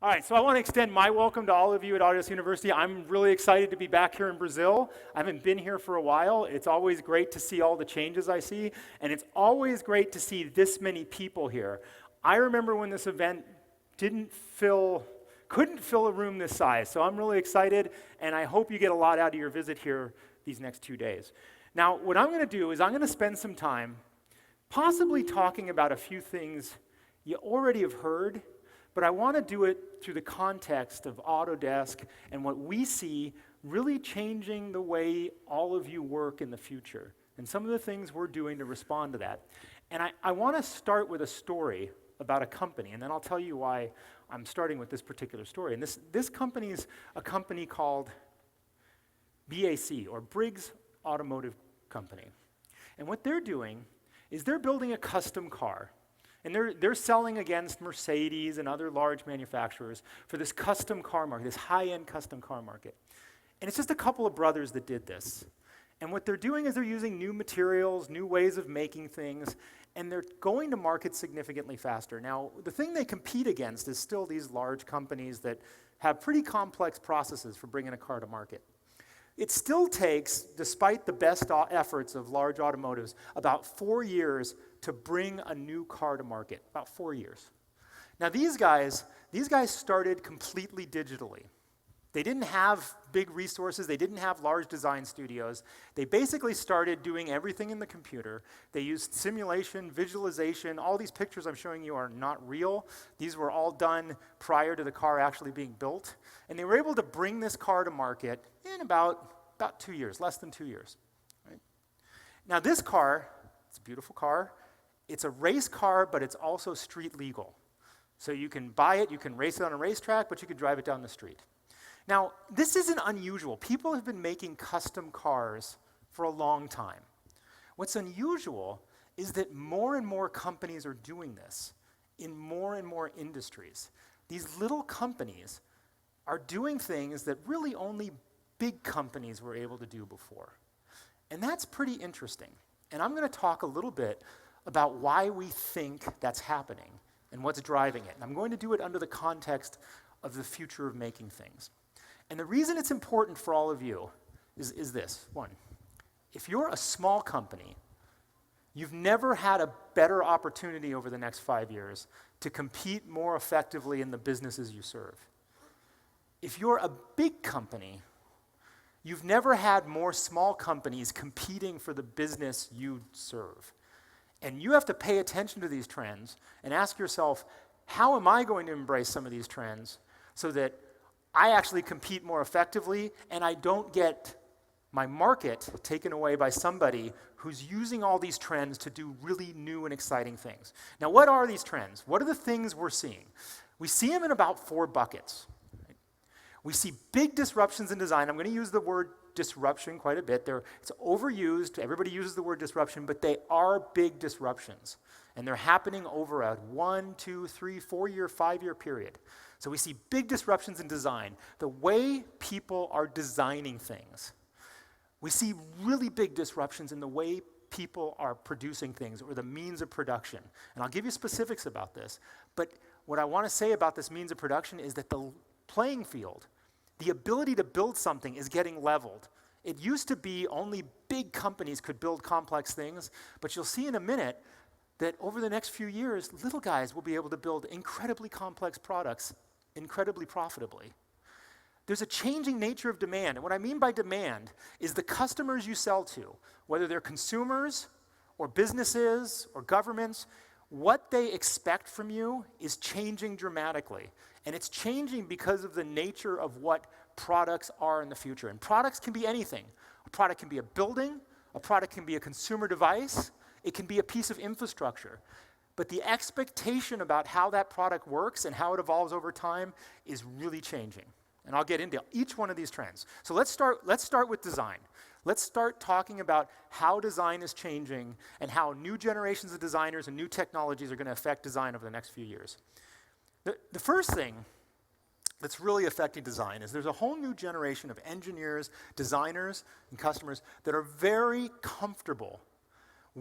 All right, so I want to extend my welcome to all of you at Autodesk University. I'm really excited to be back here in Brazil. I haven't been here for a while. It's always great to see all the changes I see, and it's always great to see this many people here. I remember when this event couldn't fill a room this size, so I'm really excited, and I hope you get a lot out of your visit here these next 2 days. Now, what I'm going to do is I'm going to spend some time possibly talking about a few things you already have heard, but I want to do it through the context of Autodesk and what we see really changing the way all of you work in the future, and some of the things we're doing to respond to that. And I want to start with a story about a company, and then I'll tell you why I'm starting with this particular story. And this company is a company called BAC, or Briggs Automotive Company. And what they're doing is they're building a custom car. And they're selling against Mercedes and other large manufacturers for this custom car market, this high-end custom car market. And it's just a couple of brothers that did this. And what they're doing is they're using new materials, new ways of making things, and they're going to market significantly faster. Now, the thing they compete against is still these large companies that have pretty complex processes for bringing a car to market. It still takes, despite the best efforts of large automotives, about 4 years to bring a new car to market, about 4 years. Now these guys started completely digitally. They didn't have big resources, they didn't have large design studios. They basically started doing everything in the computer. They used simulation, visualization. All these pictures I'm showing you are not real. These were all done prior to the car actually being built. And they were able to bring this car to market in about 2 years, less than 2 years. Right? Now this car, it's a beautiful car. It's a race car, but it's also street legal. So you can buy it, you can race it on a racetrack, but you can drive it down the street. Now, this isn't unusual. People have been making custom cars for a long time. What's unusual is that more and more companies are doing this in more and more industries. These little companies are doing things that really only big companies were able to do before. And that's pretty interesting. And I'm going to talk a little bit about why we think that's happening and what's driving it. And I'm going to do it under the context of the future of making things. And the reason it's important for all of you is this. One, if you're a small company, you've never had a better opportunity over the next 5 years to compete more effectively in the businesses you serve. If you're a big company, you've never had more small companies competing for the business you serve. And you have to pay attention to these trends and ask yourself, how am I going to embrace some of these trends so that I actually compete more effectively and I don't get my market taken away by somebody who's using all these trends to do really new and exciting things. Now, what are these trends? What are the things we're seeing? We see them in about 4 buckets. Right? We see big disruptions in design. I'm going to use the word disruption quite a bit. It's overused. Everybody uses the word disruption, but they are big disruptions. And they're happening over a 1, 2, 3, 4 year, 5 year period. So we see big disruptions in design, the way people are designing things. We see really big disruptions in the way people are producing things or the means of production. And I'll give you specifics about this. But what I want to say about this means of production is that the playing field, the ability to build something is getting leveled. It used to be only big companies could build complex things, but you'll see in a minute that over the next few years, little guys will be able to build incredibly complex products incredibly profitably. There's a changing nature of demand, and what I mean by demand is the customers you sell to, whether they're consumers or businesses or governments, what they expect from you is changing dramatically. And it's changing because of the nature of what products are in the future. And products can be anything. A product can be a building, a product can be a consumer device, it can be a piece of infrastructure. But the expectation about how that product works and how it evolves over time is really changing. And I'll get into each one of these trends. So let's start with design. Let's start talking about how design is changing and how new generations of designers and new technologies are going to affect design over the next few years. The first thing that's really affecting design is there's a whole new generation of engineers, designers, and customers that are very comfortable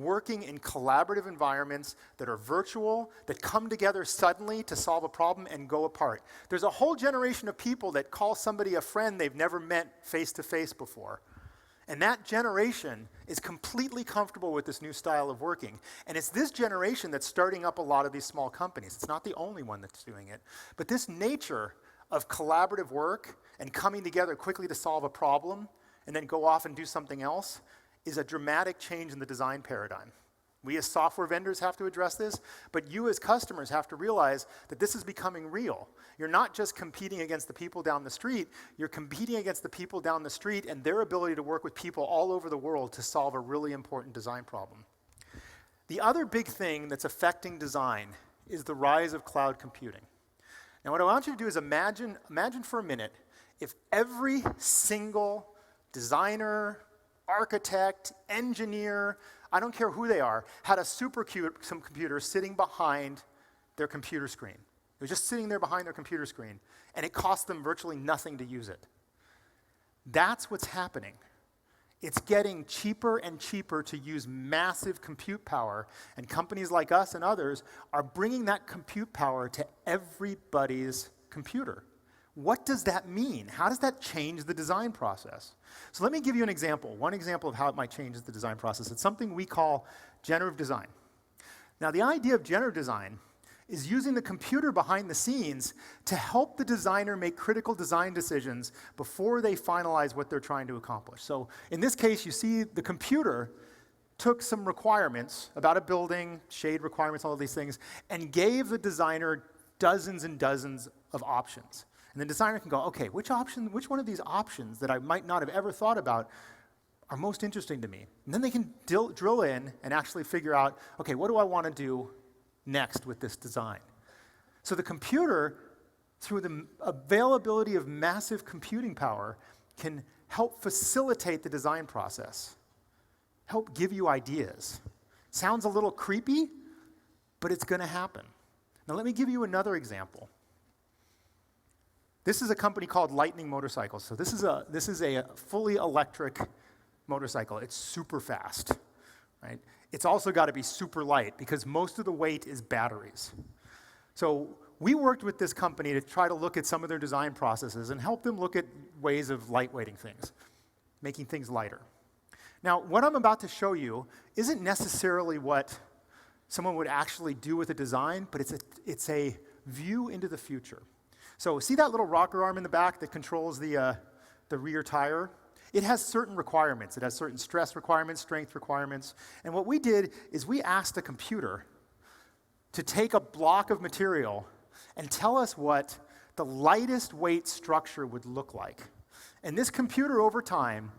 working in collaborative environments that are virtual, that come together suddenly to solve a problem and go apart. There's a whole generation of people that call somebody a friend they've never met face-to-face before. And that generation is completely comfortable with this new style of working. And it's this generation that's starting up a lot of these small companies. It's not the only one that's doing it. But this nature of collaborative work and coming together quickly to solve a problem and then go off and do something else is a dramatic change in the design paradigm. We as software vendors have to address this, but you as customers have to realize that this is becoming real. You're not just competing against the people down the street, you're competing against the people down the street and their ability to work with people all over the world to solve a really important design problem. The other big thing that's affecting design is the rise of cloud computing. Now what I want you to do is imagine for a minute if every single designer, architect, engineer, I don't care who they are, had some computer sitting behind their computer screen. It was just sitting there behind their computer screen, and it cost them virtually nothing to use it. That's what's happening. It's getting cheaper and cheaper to use massive compute power, and companies like us and others are bringing that compute power to everybody's computer. What does that mean? How does that change the design process? So let me give you an example, one example of how it might change the design process. It's something we call generative design. Now, the idea of generative design is using the computer behind the scenes to help the designer make critical design decisions before they finalize what they're trying to accomplish. So in this case, you see the computer took some requirements about a building, shade requirements, all of these things, and gave the designer dozens and dozens of options. And the designer can go, okay, which one of these options that I might not have ever thought about are most interesting to me? And then they can drill in and actually figure out, okay, what do I want to do next with this design? So the computer, through the availability of massive computing power, can help facilitate the design process, help give you ideas. Sounds a little creepy, but it's going to happen. Now let me give you another example. This is a company called Lightning Motorcycles. So this is a fully electric motorcycle. It's super fast, right? It's also got to be super light because most of the weight is batteries. So we worked with this company to try to look at some of their design processes and help them look at ways of lightweighting things, making things lighter. Now, what I'm about to show you isn't necessarily what someone would actually do with a design, but it's a view into the future. So see that little rocker arm in the back that controls the rear tire? It has certain requirements. It has certain stress requirements, strength requirements. And what we did is we asked a computer to take a block of material and tell us what the lightest weight structure would look like. And this computer over time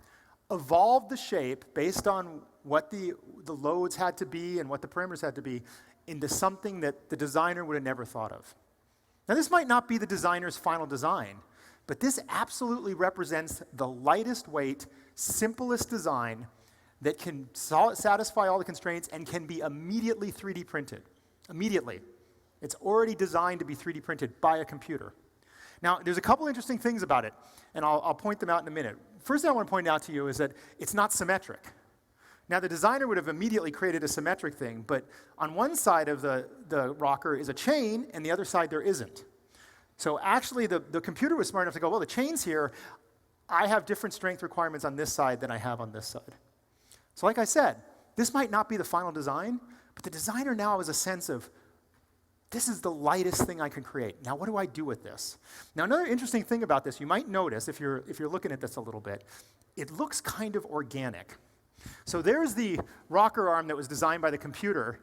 evolved the shape based on what the loads had to be and what the parameters had to be into something that the designer would have never thought of. Now, this might not be the designer's final design, but this absolutely represents the lightest weight, simplest design that can satisfy all the constraints and can be immediately 3D printed. Immediately. It's already designed to be 3D printed by a computer. Now, there's a couple interesting things about it, and I'll point them out in a minute. First thing I want to point out to you is that it's not symmetric. Now, the designer would have immediately created a symmetric thing, but on one side of the rocker is a chain, and the other side there isn't. So actually, the computer was smart enough to go, well, the chain's here. I have different strength requirements on this side than I have on this side. So like I said, this might not be the final design, but the designer now has a sense of, this is the lightest thing I can create. Now, what do I do with this? Now, another interesting thing about this, you might notice, if you're looking at this a little bit, it looks kind of organic. So there's the rocker arm that was designed by the computer,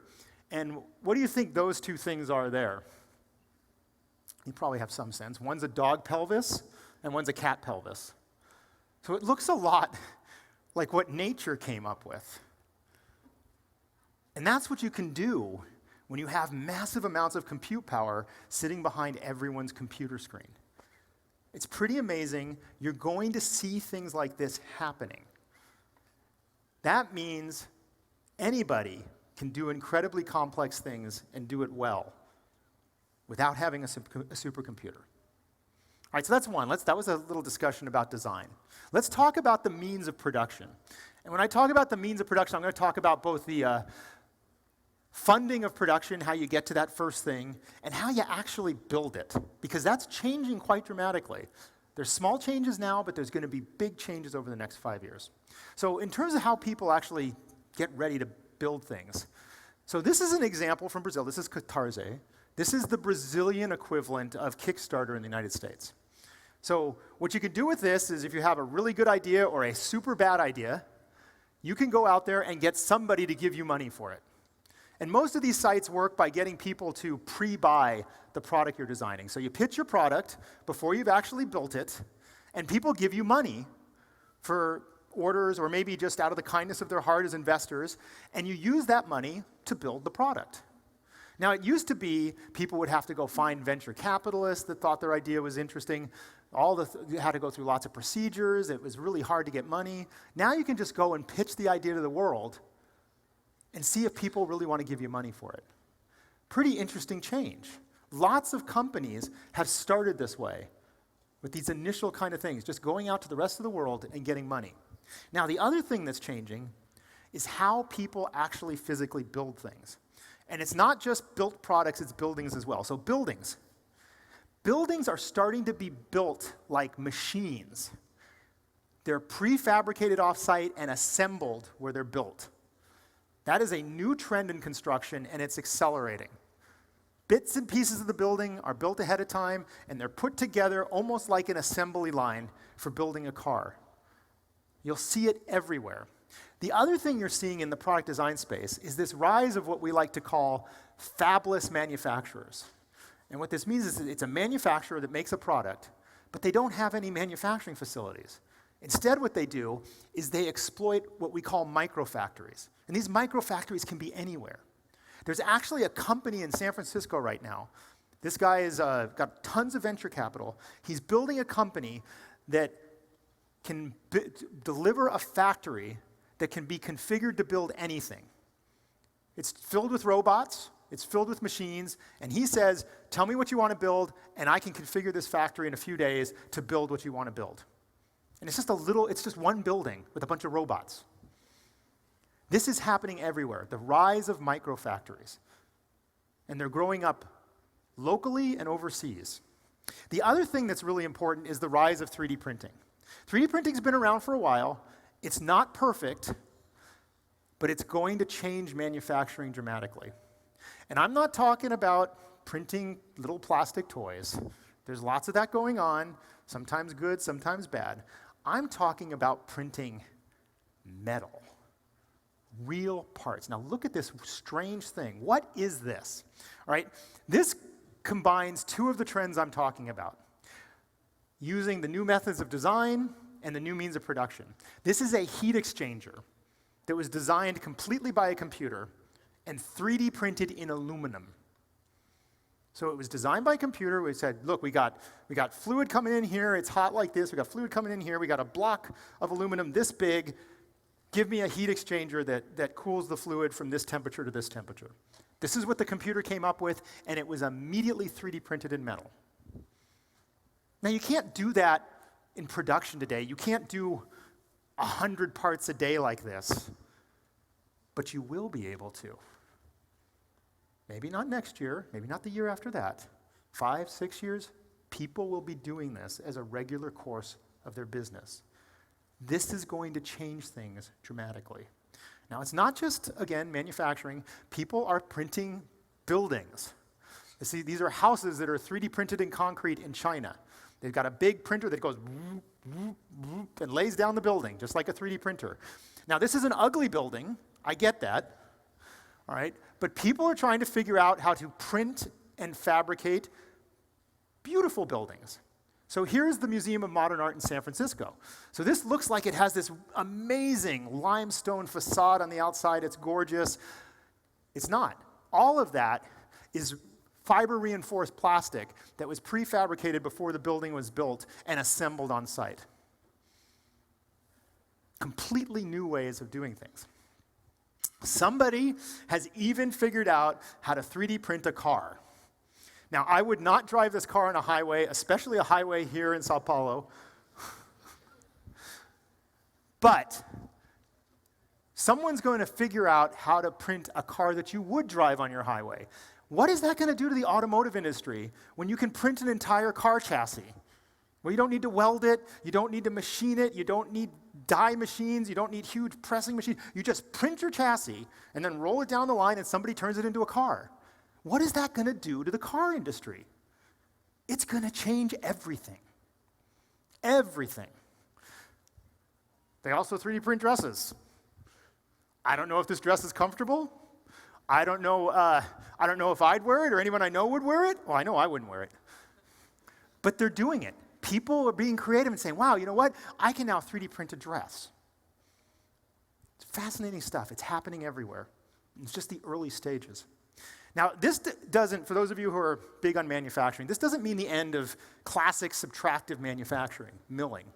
and what do you think those two things are there? You probably have some sense. One's a dog pelvis, and one's a cat pelvis. So it looks a lot like what nature came up with. And that's what you can do when you have massive amounts of compute power sitting behind everyone's computer screen. It's pretty amazing. You're going to see things like this happening. That means anybody can do incredibly complex things and do it well without having a supercomputer. All right, so that's one. That was a little discussion about design. Let's talk about the means of production. And when I talk about the means of production, I'm going to talk about both the funding of production, how you get to that first thing, and how you actually build it, because that's changing quite dramatically. There's small changes now, but there's going to be big changes over the next 5 years. So in terms of how people actually get ready to build things, so this is an example from Brazil. This is Catarse. This is the Brazilian equivalent of Kickstarter in the United States. So what you can do with this is if you have a really good idea or a super bad idea, you can go out there and get somebody to give you money for it. And most of these sites work by getting people to pre-buy the product you're designing. So you pitch your product before you've actually built it, and people give you money for orders or maybe just out of the kindness of their heart as investors, and you use that money to build the product. Now, it used to be people would have to go find venture capitalists that thought their idea was interesting. You had to go through lots of procedures. It was really hard to get money. Now you can just go and pitch the idea to the world and see if people really want to give you money for it. Pretty interesting change. Lots of companies have started this way with these initial kind of things, just going out to the rest of the world and getting money. Now, the other thing that's changing is how people actually physically build things. And it's not just built products, it's buildings as well. So buildings. Buildings are starting to be built like machines. They're prefabricated off-site and assembled where they're built. That is a new trend in construction, and it's accelerating. Bits and pieces of the building are built ahead of time, and they're put together almost like an assembly line for building a car. You'll see it everywhere. The other thing you're seeing in the product design space is this rise of what we like to call fabless manufacturers. And what this means is that it's a manufacturer that makes a product, but they don't have any manufacturing facilities. Instead, what they do is they exploit what we call microfactories. And these microfactories can be anywhere. There's actually a company in San Francisco right now. This guy has got tons of venture capital. He's building a company that can deliver a factory that can be configured to build anything. It's filled with robots, it's filled with machines, and he says, tell me what you want to build, and I can configure this factory in a few days to build what you want to build. And it's just one building with a bunch of robots. This is happening everywhere, the rise of microfactories. And they're growing up locally and overseas. The other thing that's really important is the rise of 3D printing. 3D printing's been around for a while. It's not perfect, but it's going to change manufacturing dramatically. And I'm not talking about printing little plastic toys. There's lots of that going on, sometimes good, sometimes bad. I'm talking about printing metal, real parts. Now look at this strange thing. What is this? All right, this combines two of the trends I'm talking about, using the new methods of design and the new means of production. This is a heat exchanger that was designed completely by a computer and 3D printed in aluminum. So it was designed by a computer. We said, look, we got fluid coming in here. It's hot like this. We got fluid coming in here. We got a block of aluminum this big. Give me a heat exchanger that cools the fluid from this temperature to this temperature. This is what the computer came up with, and it was immediately 3D printed in metal. Now, you can't do that in production today. You can't do 100 parts a day like this, but you will be able to. Maybe not next year, maybe not the year after that. 5, 6 years, people will be doing this as a regular course of their business. This is going to change things dramatically. Now, it's not just, again, manufacturing. People are printing buildings. You see, these are houses that are 3D printed in concrete in China. They've got a big printer that goes whoop, whoop, whoop, and lays down the building, just like a 3D printer. Now, this is an ugly building. I get that. All right? But people are trying to figure out how to print and fabricate beautiful buildings. So here's the Museum of Modern Art in San Francisco. So this looks like it has this amazing limestone facade on the outside. It's gorgeous. It's not. All of that is fiber-reinforced plastic that was prefabricated before the building was built and assembled on site. Completely new ways of doing things. Somebody has even figured out how to 3D print a car. Now, I would not drive this car on a highway, especially a highway here in Sao Paulo. But someone's going to figure out how to print a car that you would drive on your highway. What is that going to do to the automotive industry when you can print an entire car chassis? Well, you don't need to weld it, you don't need to machine it, you don't need die machines, you don't need huge pressing machines. You just print your chassis and then roll it down the line and somebody turns it into a car. What is that going to do to the car industry? It's going to change everything. Everything. They also 3D print dresses. I don't know if this dress is comfortable. I don't know if I'd wear it or anyone I know would wear it. Well, I know I wouldn't wear it. But they're doing it. People are being creative and saying, wow, you know what? I can now 3D print a dress. It's fascinating stuff. It's happening everywhere. It's just the early stages. Now, this doesn't, for those of you who are big on manufacturing, this doesn't mean the end of classic subtractive manufacturing, milling,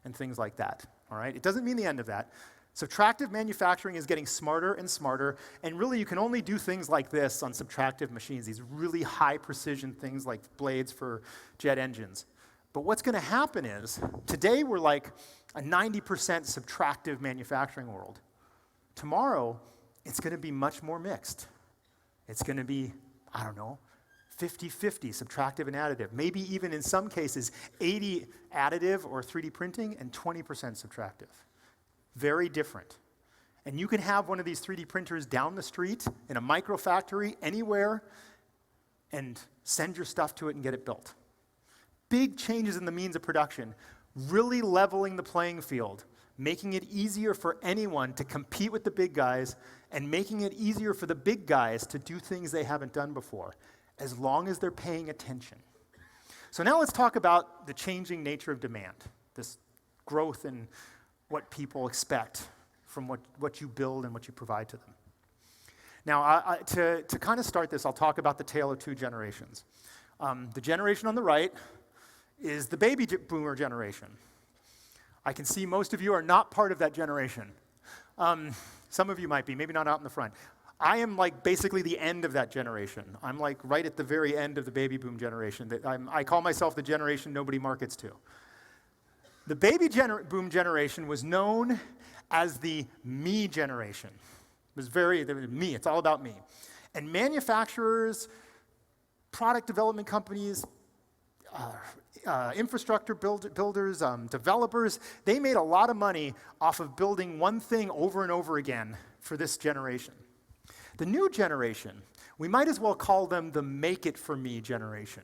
and things like that, all right? It doesn't mean the end of that. Subtractive manufacturing is getting smarter and smarter, and really you can only do things like this on subtractive machines, these really high precision things like blades for jet engines. But what's going to happen is, today we're like a 90% subtractive manufacturing world. Tomorrow, it's going to be much more mixed. It's going to be, I don't know, 50-50 subtractive and additive. Maybe even in some cases, 80 additive or 3D printing and 20% subtractive. Very different. And you can have one of these 3D printers down the street in a micro factory anywhere and send your stuff to it and get it built. Big changes in the means of production, really leveling the playing field, making it easier for anyone to compete with the big guys and making it easier for the big guys to do things they haven't done before, as long as they're paying attention. So now let's talk about the changing nature of demand, this growth in what people expect from what you build and what you provide to them. Now, to kind of start this, I'll talk about the tale of two generations. The generation on the right is the baby boomer generation. I can see most of you are not part of that generation. Some of you might be, maybe not out in the front. I am like basically the end of that generation. I'm like right at the very end of the baby boom generation. I call myself the generation nobody markets to. The baby boom generation was known as the me generation. It was me, it's all about me. And manufacturers, product development companies, infrastructure builders, developers, they made a lot of money off of building one thing over and over again for this generation. The new generation, we might as well call them the make it for me generation.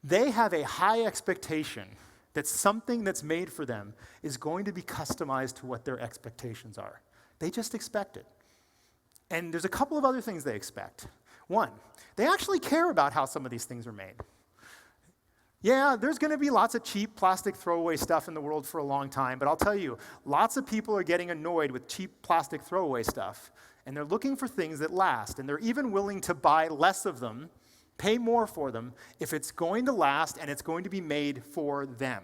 They have a high expectation that something that's made for them is going to be customized to what their expectations are. They just expect it. And there's a couple of other things they expect. One, they actually care about how some of these things are made. Yeah, there's going to be lots of cheap plastic throwaway stuff in the world for a long time, but I'll tell you, lots of people are getting annoyed with cheap plastic throwaway stuff, and they're looking for things that last, and they're even willing to buy less of them, pay more for them, if it's going to last and it's going to be made for them.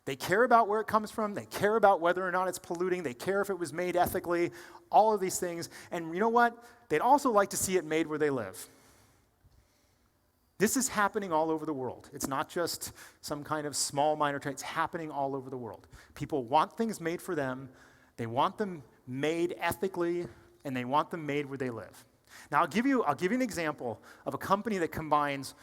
They care about where it comes from, they care about whether or not it's polluting, they care if it was made ethically, all of these things, and you know what? They'd also like to see it made where they live. This is happening all over the world. It's not just some kind of small minor trend. It's happening all over the world. People want things made for them. They want them made ethically, and they want them made where they live. Now, I'll give you an example of a company that combines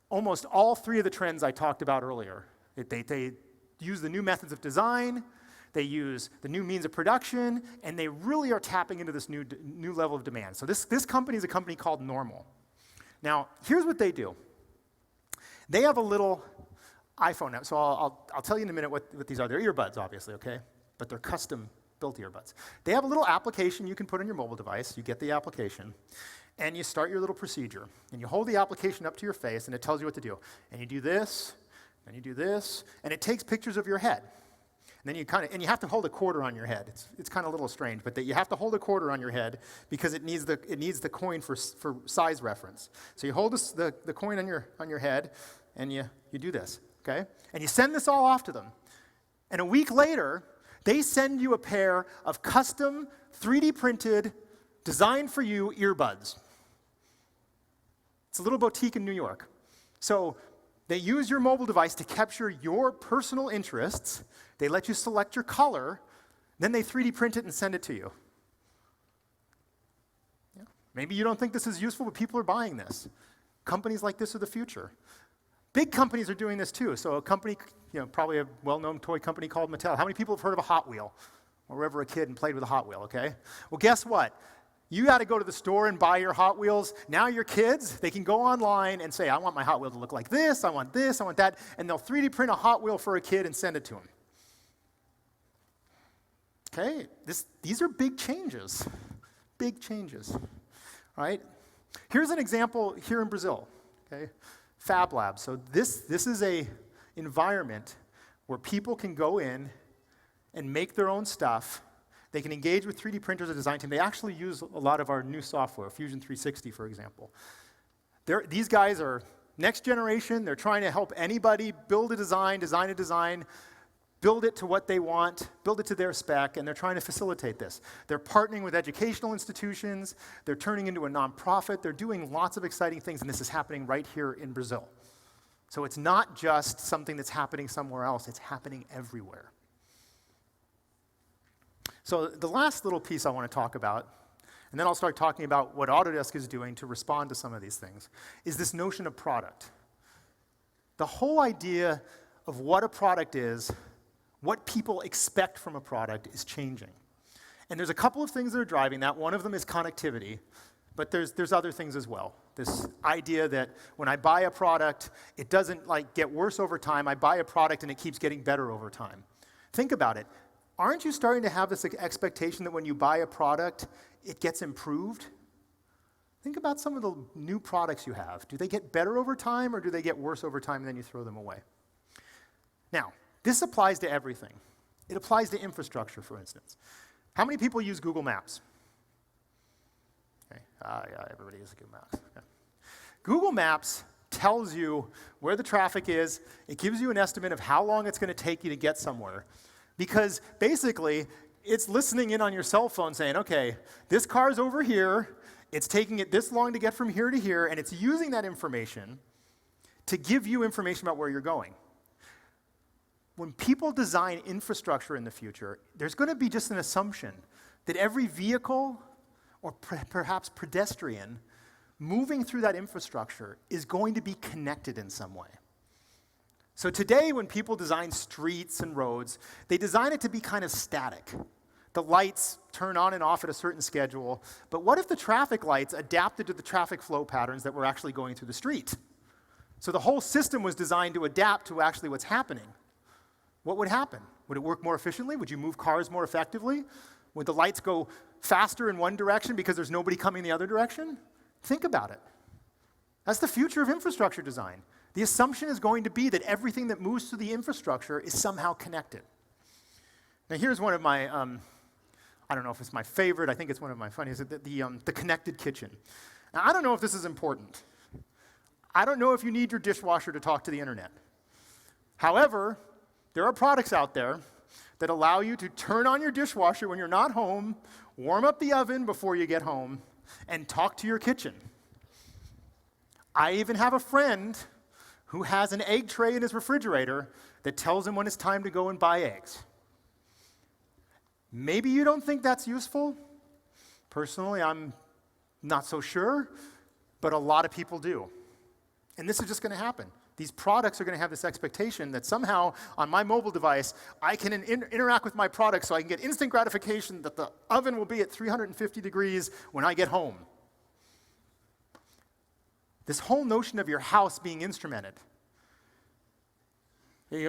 almost all three of the trends I talked about earlier. They use the new methods of design, they use the new means of production, and they really are tapping into this new level of demand. So this company is a company called Normal. Now, here's what they do. They have a little iPhone app, so I'll tell you in a minute what these are. They're earbuds, obviously, okay? But they're custom-built earbuds. They have a little application you can put on your mobile device. You get the application, and you start your little procedure. And you hold the application up to your face, and it tells you what to do. And you do this, and you do this, and it takes pictures of your head. And then you have to hold a quarter on your head. It's kind of a little strange, but you have to hold a quarter on your head because it needs the coin for size reference. So you hold the coin on your head, and you do this, okay? And you send this all off to them. And a week later, they send you a pair of custom 3D printed, designed for you earbuds. It's a little boutique in New York. So they use your mobile device to capture your personal interests. They let you select your color. Then they 3D print it and send it to you. Yeah. Maybe you don't think this is useful, but people are buying this. Companies like this are the future. Big companies are doing this too. So a company, probably a well-known toy company called Mattel. How many people have heard of a Hot Wheel? Or were ever a kid and played with a Hot Wheel, okay? Well, guess what? You got to go to the store and buy your Hot Wheels. Now your kids, they can go online and say, I want my Hot Wheel to look like this, I want that, and they'll 3D print a Hot Wheel for a kid and send it to him. Okay, these are big changes. Big changes, all right? Here's an example here in Brazil, okay? Fab Lab. So this is a environment where people can go in and make their own stuff. They can engage with 3D printers or design team. They actually use a lot of our new software, Fusion 360, for example. These guys are next generation. They're trying to help anybody build a design, build it to what they want, build it to their spec, and they're trying to facilitate this. They're partnering with educational institutions. They're turning into a nonprofit. They're doing lots of exciting things, and this is happening right here in Brazil. So it's not just something that's happening somewhere else. It's happening everywhere. So the last little piece I want to talk about, and then I'll start talking about what Autodesk is doing to respond to some of these things, is this notion of product. The whole idea of what a product is, what people expect from a product is changing. And there's a couple of things that are driving that. One of them is connectivity, but there's other things as well. This idea that when I buy a product, it doesn't get worse over time. I buy a product and it keeps getting better over time. Think about it. Aren't you starting to have this expectation that when you buy a product, it gets improved? Think about some of the new products you have. Do they get better over time, or do they get worse over time and then you throw them away? Now, this applies to everything. It applies to infrastructure, for instance. How many people use Google Maps? Okay. Yeah, everybody uses Google Maps. Okay. Google Maps tells you where the traffic is. It gives you an estimate of how long it's going to take you to get somewhere. Because basically, it's listening in on your cell phone saying, okay, this car's over here, it's taking it this long to get from here to here, and it's using that information to give you information about where you're going. When people design infrastructure in the future, there's going to be just an assumption that every vehicle, or perhaps pedestrian, moving through that infrastructure is going to be connected in some way. So today, when people design streets and roads, they design it to be kind of static. The lights turn on and off at a certain schedule, but what if the traffic lights adapted to the traffic flow patterns that were actually going through the street? So the whole system was designed to adapt to actually what's happening. What would happen? Would it work more efficiently? Would you move cars more effectively? Would the lights go faster in one direction because there's nobody coming the other direction? Think about it. That's the future of infrastructure design. The assumption is going to be that everything that moves through the infrastructure is somehow connected. Now here's one of my, I don't know if it's my favorite, I think it's one of my funniest, the connected kitchen. Now I don't know if this is important. I don't know if you need your dishwasher to talk to the internet. However, there are products out there that allow you to turn on your dishwasher when you're not home, warm up the oven before you get home, and talk to your kitchen. I even have a friend who has an egg tray in his refrigerator that tells him when it's time to go and buy eggs. Maybe you don't think that's useful. Personally, I'm not so sure, but a lot of people do. And this is just going to happen. These products are going to have this expectation that somehow on my mobile device, I can interact with my product so I can get instant gratification that the oven will be at 350 degrees when I get home. This whole notion of your house being instrumented.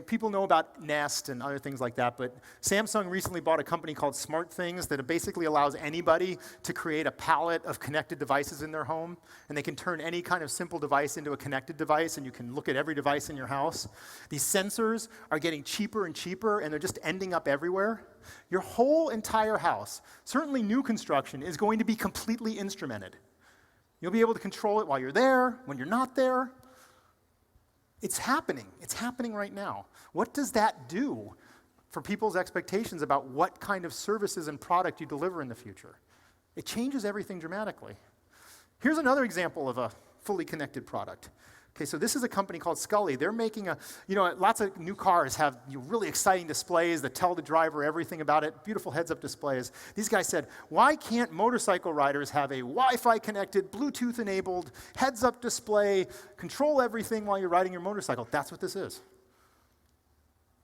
People know about Nest and other things like that, but Samsung recently bought a company called Smart Things that basically allows anybody to create a palette of connected devices in their home, and they can turn any kind of simple device into a connected device, and you can look at every device in your house. These sensors are getting cheaper and cheaper, and they're just ending up everywhere. Your whole entire house, certainly new construction, is going to be completely instrumented. You'll be able to control it while you're there, when you're not there. It's happening. It's happening right now. What does that do for people's expectations about what kind of services and product you deliver in the future? It changes everything dramatically. Here's another example of a fully connected product. Okay, so this is a company called Scully. They're making lots of new cars have really exciting displays that tell the driver everything about it, beautiful heads-up displays. These guys said, why can't motorcycle riders have a Wi-Fi connected, Bluetooth-enabled, heads-up display, control everything while you're riding your motorcycle? That's what this is.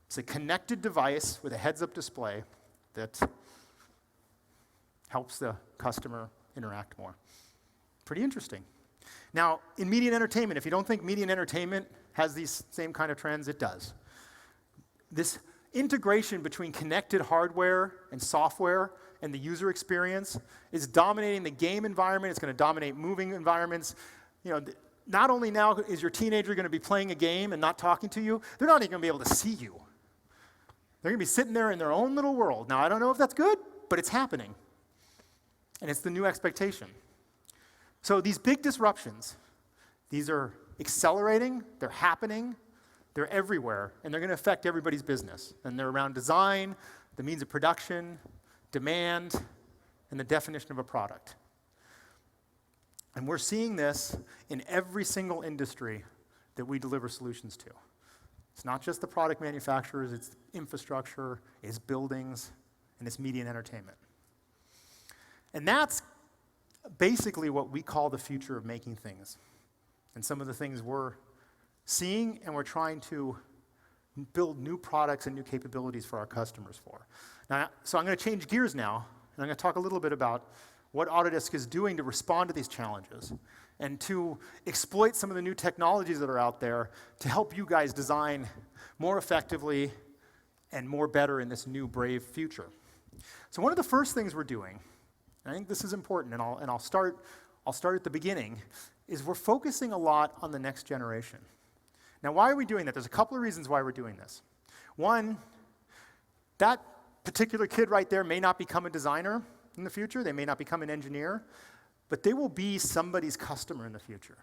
It's a connected device with a heads-up display that helps the customer interact more. Pretty interesting. Now, in media and entertainment, if you don't think media and entertainment has these same kind of trends, it does. This integration between connected hardware and software and the user experience is dominating the game environment. It's going to dominate moving environments. Not only now is your teenager going to be playing a game and not talking to you, they're not even going to be able to see you. They're going to be sitting there in their own little world. Now, I don't know if that's good, but it's happening. And it's the new expectation. So these big disruptions, these are accelerating, they're happening, they're everywhere, and they're going to affect everybody's business. And they're around design, the means of production, demand, and the definition of a product. And we're seeing this in every single industry that we deliver solutions to. It's not just the product manufacturers, it's infrastructure, it's buildings, and it's media and entertainment. And that's basically what we call the future of making things. And some of the things we're seeing and we're trying to build new products and new capabilities for our customers for. Now, so I'm going to change gears now, and I'm going to talk a little bit about what Autodesk is doing to respond to these challenges and to exploit some of the new technologies that are out there to help you guys design more effectively and more better in this new brave future. So one of the first things we're doing, I think this is important, and I'll start at the beginning, is we're focusing a lot on the next generation. Now, why are we doing that? There's a couple of reasons why we're doing this. One, that particular kid right there may not become a designer in the future. They may not become an engineer, but they will be somebody's customer in the future.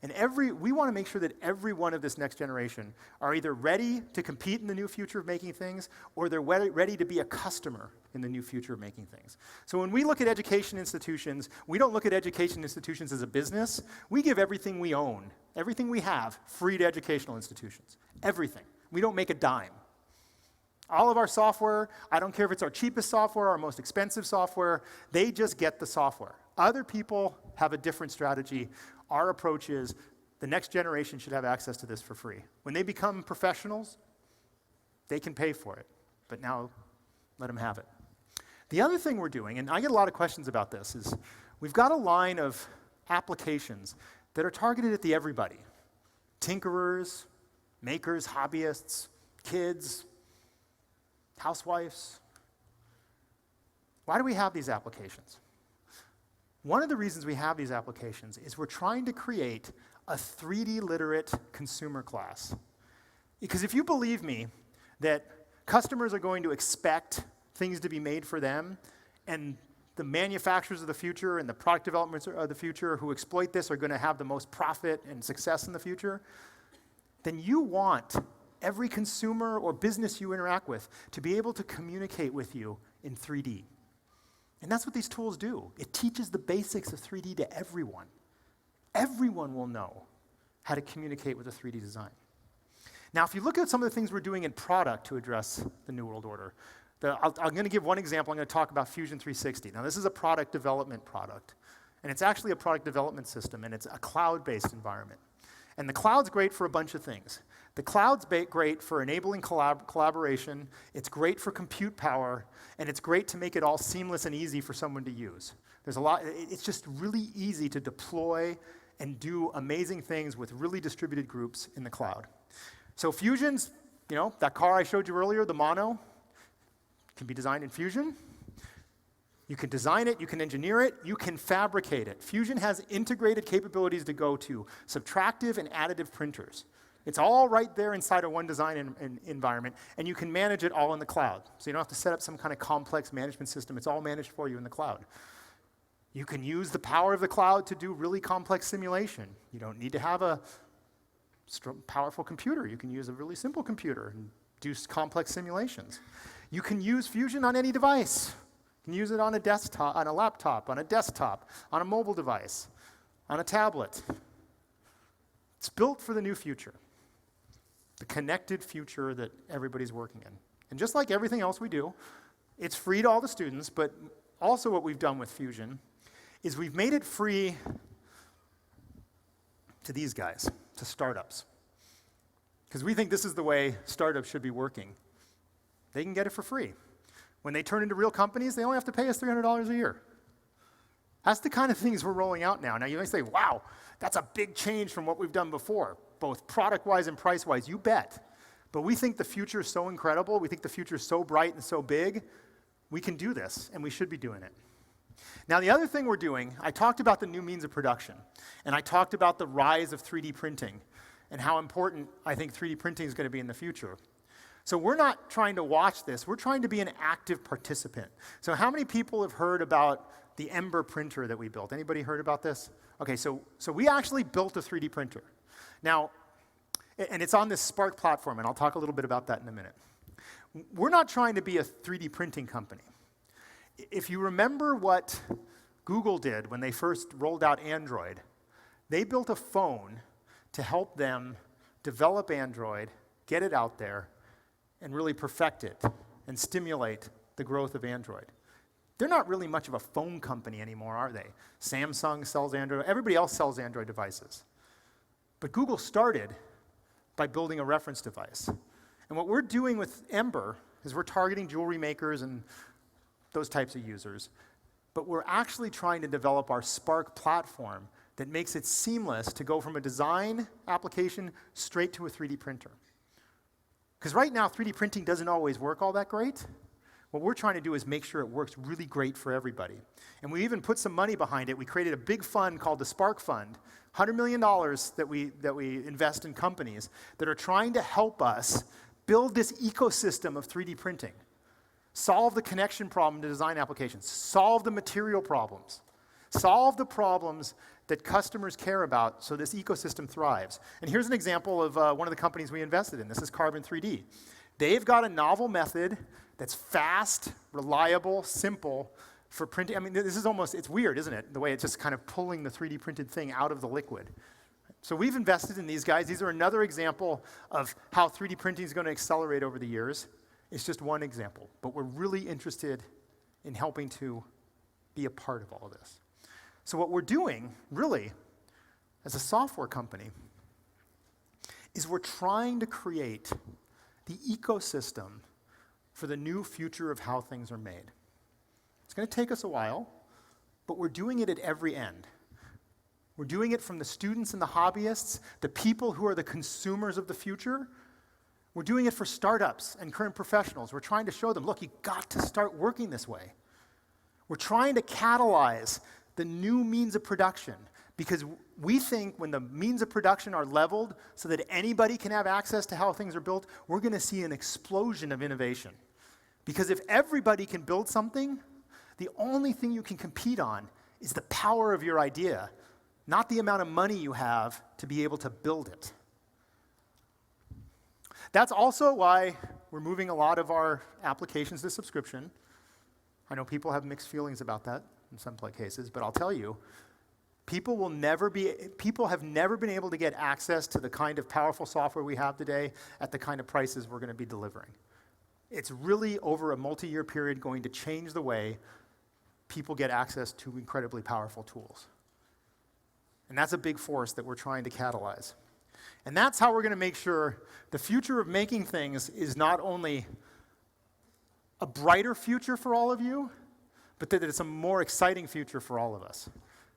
And we want to make sure that every one of this next generation are either ready to compete in the new future of making things, or they're ready to be a customer in the new future of making things. So when we look at education institutions, we don't look at education institutions as a business. We give everything we own, everything we have, free to educational institutions. Everything. We don't make a dime. All of our software, I don't care if it's our cheapest software, our most expensive software, they just get the software. Other people have a different strategy. Our approach is the next generation should have access to this for free. When they become professionals, they can pay for it. But now, let them have it. The other thing we're doing, and I get a lot of questions about this, is we've got a line of applications that are targeted at the everybody. Tinkerers, makers, hobbyists, kids, housewives. Why do we have these applications? One of the reasons we have these applications is we're trying to create a 3D literate consumer class. Because if you believe me that customers are going to expect things to be made for them, and the manufacturers of the future and the product developers of the future who exploit this are going to have the most profit and success in the future, then you want every consumer or business you interact with to be able to communicate with you in 3D. And that's what these tools do. It teaches the basics of 3D to everyone. Everyone will know how to communicate with a 3D design. Now, if you look at some of the things we're doing in product to address the New World Order, I'm going to give one example. I'm going to talk about Fusion 360. Now, this is a product development product. And it's actually a product development system, and it's a cloud-based environment. And the cloud's great for a bunch of things. The cloud's great for enabling collaboration, it's great for compute power, and it's great to make it all seamless and easy for someone to use. It's just really easy to deploy and do amazing things with really distributed groups in the cloud. So Fusion's, that car I showed you earlier, the Mono, can be designed in Fusion. You can design it, you can engineer it, you can fabricate it. Fusion has integrated capabilities to go to subtractive and additive printers. It's all right there inside of one design environment, and you can manage it all in the cloud. So you don't have to set up some kind of complex management system. It's all managed for you in the cloud. You can use the power of the cloud to do really complex simulation. You don't need to have a powerful computer. You can use a really simple computer and do complex simulations. You can use Fusion on any device. You can use it on a desktop, on a laptop, on a desktop, on a mobile device, on a tablet. It's built for the new future, the connected future that everybody's working in. And just like everything else we do, it's free to all the students, but also what we've done with Fusion is we've made it free to these guys, to startups. Because we think this is the way startups should be working. They can get it for free. When they turn into real companies, they only have to pay us $300 a year. That's the kind of things we're rolling out now. Now you may say, wow, that's a big change from what we've done before, both product-wise and price-wise. You bet. But we think the future is so incredible, we think the future is so bright and so big, we can do this, and we should be doing it. Now the other thing we're doing, I talked about the new means of production, and I talked about the rise of 3D printing, and how important I think 3D printing is going to be in the future. So we're not trying to watch this, we're trying to be an active participant. So how many people have heard about the Ember printer that we built? Anybody heard about this? Okay, so we actually built a 3D printer. Now, and it's on this Spark platform, and I'll talk a little bit about that in a minute. We're not trying to be a 3D printing company. If you remember what Google did when they first rolled out Android, they built a phone to help them develop Android, get it out there, and really perfect it and stimulate the growth of Android. They're not really much of a phone company anymore, are they? Samsung sells Android. Everybody else sells Android devices. But Google started by building a reference device. And what we're doing with Ember is we're targeting jewelry makers and those types of users. But we're actually trying to develop our Spark platform that makes it seamless to go from a design application straight to a 3D printer. Because right now, 3D printing doesn't always work all that great. What we're trying to do is make sure it works really great for everybody. And we even put some money behind it. We created a big fund called the Spark Fund, $100 million that we invest in companies that are trying to help us build this ecosystem of 3D printing, solve the connection problem to design applications, solve the material problems, solve the problems that customers care about so this ecosystem thrives. And here's an example of one of the companies we invested in. This is Carbon 3D. They've got a novel method that's fast, reliable, simple for printing. I mean, this is almost, it's weird, isn't it? The way it's just kind of pulling the 3D printed thing out of the liquid. So we've invested in these guys. These are another example of how 3D printing is going to accelerate over the years. It's just one example, but we're really interested in helping to be a part of all of this. So what we're doing, really, as a software company, is we're trying to create the ecosystem for the new future of how things are made. It's going to take us a while, but we're doing it at every end. We're doing it from the students and the hobbyists, the people who are the consumers of the future. We're doing it for startups and current professionals. We're trying to show them, look, you've got to start working this way. We're trying to catalyze the new means of production because we think when the means of production are leveled so that anybody can have access to how things are built, we're going to see an explosion of innovation. Because if everybody can build something, the only thing you can compete on is the power of your idea, not the amount of money you have to be able to build it. That's also why we're moving a lot of our applications to subscription. I know people have mixed feelings about that in some cases, but I'll tell you, people have never been able to get access to the kind of powerful software we have today at the kind of prices we're going to be delivering. It's really, over a multi-year period, going to change the way people get access to incredibly powerful tools. And that's a big force that we're trying to catalyze. And that's how we're going to make sure the future of making things is not only a brighter future for all of you, but that it's a more exciting future for all of us.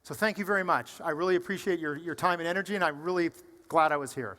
So thank you very much. I really appreciate your time and energy, and I'm really glad I was here.